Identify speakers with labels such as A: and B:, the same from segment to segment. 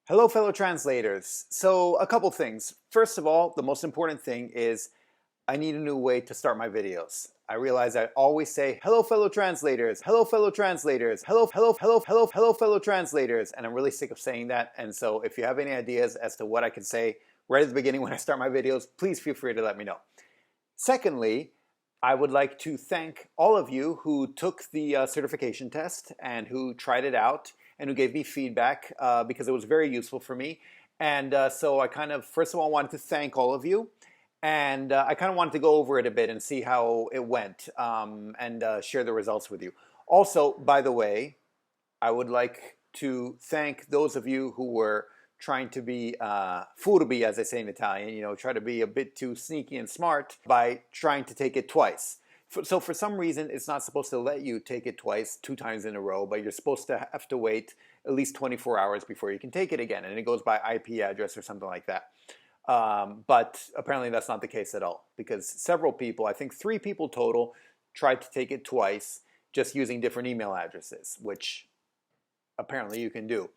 A: Hello, fellow translators. So, a couple things. First of all, the most important thing is I need a new way to start my videos. I realize I always say, hello, fellow translators, hello, fellow translators, hello, fellow translators. And I'm really sick of saying that. And so, if you have any ideas as to what I can say right at the beginning when I start my videos, please feel free to let me know. Secondly, I would like to thank all of you who took the certification test and who tried it out and who gave me feedback because it was very useful for me. And so I first of all, wanted to thank all of you. And I kind of wanted to go over it a bit and see how it went and share the results with you. Also, by the way, I would like to thank those of you who were trying to be furbi, as they say in Italian, try to be a bit too sneaky and smart by trying to take it twice. So for some reason, it's not supposed to let you take it twice, 2 times in a row, but you're supposed to have to wait at least 24 hours before you can take it again. And it goes by IP address or something like that. But apparently that's not the case at all, because several people, I think 3 people total, tried to take it twice just using different email addresses, which apparently you can do.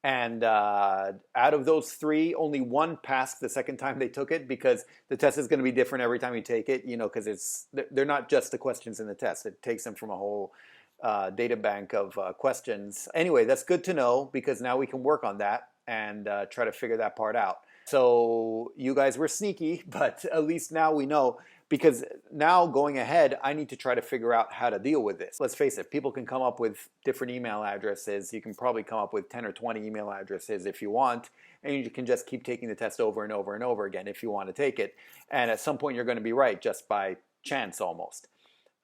A: And out of those 3, only 1 passed the second time they took it, because the test is going to be different every time you take it, because they're not just the questions in the test. It takes them from a whole data bank of questions. Anyway, that's good to know, because now we can work on that and try to figure that part out. So you guys were sneaky, but at least now we know, because now going ahead, I need to try to figure out how to deal with this. Let's face it, people can come up with different email addresses. You can probably come up with 10 or 20 email addresses if you want, and you can just keep taking the test over and over and over again if you want to take it. And at some point, you're going to be right just by chance almost.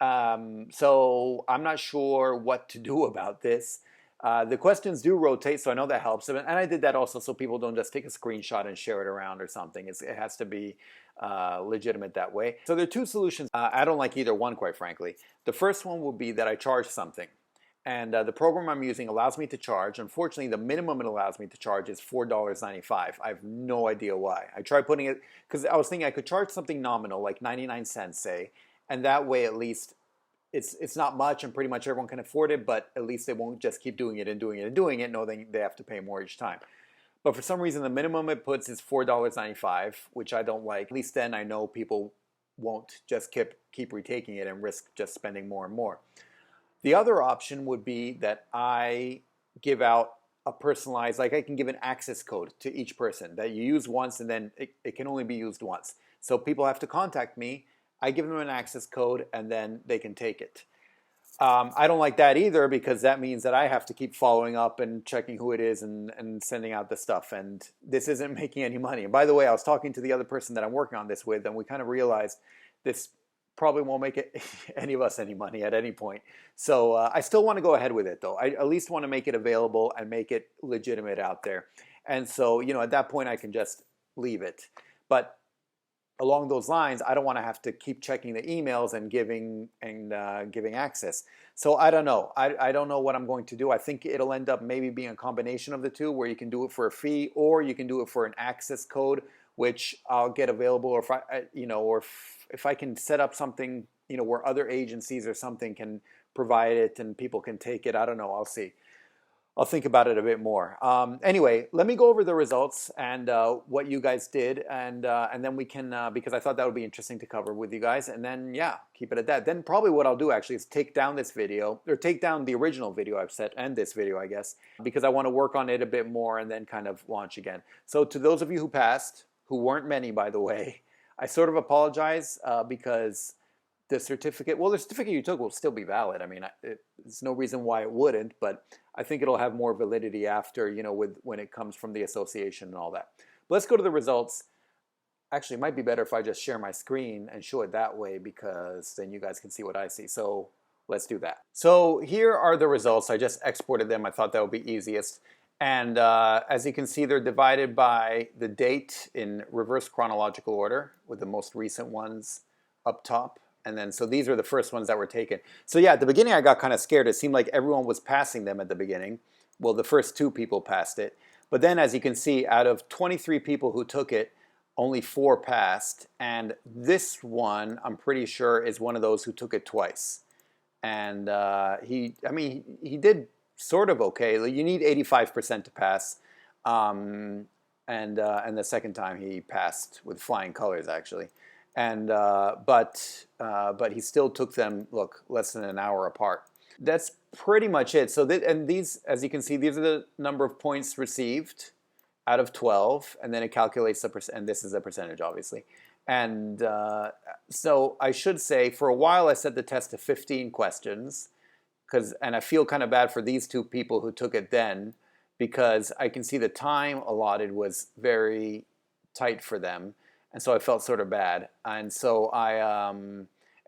A: So I'm not sure what to do about this. The questions do rotate, so I know that helps. And I did that also so people don't just take a screenshot and share it around or something. It has to be legitimate that way. So there are 2 solutions. I don't like either one, quite frankly. The first one would be that I charge something. And the program I'm using allows me to charge. Unfortunately, the minimum it allows me to charge is $4.95. I have no idea why. I tried putting it, because I was thinking I could charge something nominal, like 99 cents, say, and that way at least it's not much and pretty much everyone can afford it, but at least they won't just keep doing it and doing it and doing it, knowing they have to pay more each time. But for some reason, the minimum it puts is $4.95, which I don't like. At least then I know people won't just keep retaking it and risk just spending more and more. The other option would be that I give out a personalized, like I can give an access code to each person that you use once, and then it can only be used once. So people have to contact me. I give them an access code, and then they can take it. I don't like that either, because that means that I have to keep following up and checking who it is and sending out the stuff. And this isn't making any money. And by the way, I was talking to the other person that I'm working on this with, and we kind of realized this probably won't make any of us any money at any point. So I still want to go ahead with it, though. I at least want to make it available and make it legitimate out there. And so, at that point, I can just leave it. But along those lines, I don't want to have to keep checking the emails and giving access. So I don't know. I don't know what I'm going to do. I think it'll end up maybe being a combination of the 2, where you can do it for a fee, or you can do it for an access code, which I'll get available, or if I can set up something, where other agencies or something can provide it and people can take it. I don't know. I'll see. I'll think about it a bit more. Anyway, let me go over the results and what you guys did, and then we can, because I thought that would be interesting to cover with you guys, and then, yeah, keep it at that. Then probably what I'll do actually is take down this video, or take down the original video I've set, and this video, I guess, because I want to work on it a bit more and then kind of launch again. So to those of you who passed, who weren't many, by the way, I sort of apologize because the certificate you took will still be valid. I mean, there's no reason why it wouldn't, but I think it'll have more validity after, when it comes from the association and all that. But let's go to the results. Actually, it might be better if I just share my screen and show it that way, because then you guys can see what I see. So let's do that. So here are the results. I just exported them. I thought that would be easiest. And as you can see, they're divided by the date in reverse chronological order, with the most recent ones up top. And then, so these are the first ones that were taken. So yeah, at the beginning I got kind of scared. It seemed like everyone was passing them at the beginning. Well, the first 2 people passed it. But then, as you can see, out of 23 people who took it, only 4 passed. And this one, I'm pretty sure, is one of those who took it twice. And he did sort of okay. You need 85% to pass. And the second time he passed with flying colors, actually. And but he still took them, look, less than an hour apart. That's pretty much it. So and these, as you can see, these are the number of points received out of 12, and then it calculates the percent, and this is a percentage, obviously. And so I should say, for a while I set the test to 15 questions, and I feel kind of bad for these two people who took it then, because I can see the time allotted was very tight for them, and so I felt sort of bad. And so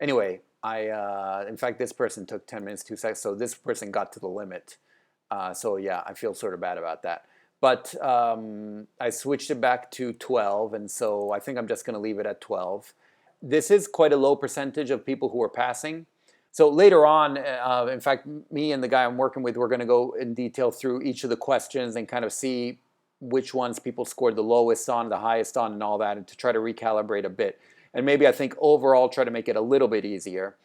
A: anyway, in fact, this person took 10 minutes, 2 seconds, so this person got to the limit. So yeah, I feel sort of bad about that. But I switched it back to 12, and so I think I'm just going to leave it at 12. This is quite a low percentage of people who are passing. So later on, in fact, me and the guy I'm working with, we're going to go in detail through each of the questions and kind of see which ones people scored the lowest on, the highest on, and all that, and to try to recalibrate a bit. And maybe I think overall try to make it a little bit easier,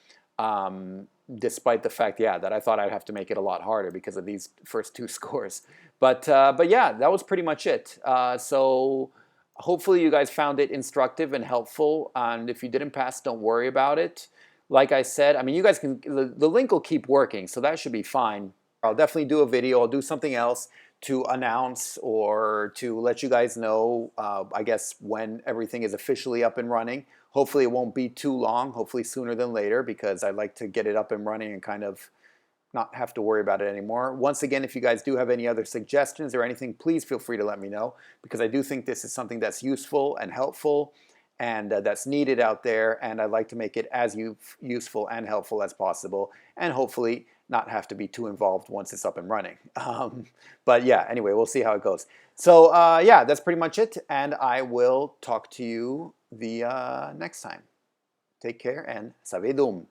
A: despite the fact, yeah, that I thought I'd have to make it a lot harder because of these first two scores. But yeah, that was pretty much it. So hopefully you guys found it instructive and helpful. And if you didn't pass, don't worry about it. Like I said, I mean, you guys can, the link will keep working, so that should be fine. I'll definitely do a video. I'll do something else to announce or to let you guys know, I guess, when everything is officially up and running. Hopefully it won't be too long, hopefully sooner than later, because I'd like to get it up and running and kind of not have to worry about it anymore. Once again, if you guys do have any other suggestions or anything, please feel free to let me know, because I do think this is something that's useful and helpful and that's needed out there, and I'd like to make it as useful and helpful as possible, and hopefully not have to be too involved once it's up and running. But yeah, anyway, we'll see how it goes. So yeah, that's pretty much it, and I will talk to you the next time. Take care, and savedum.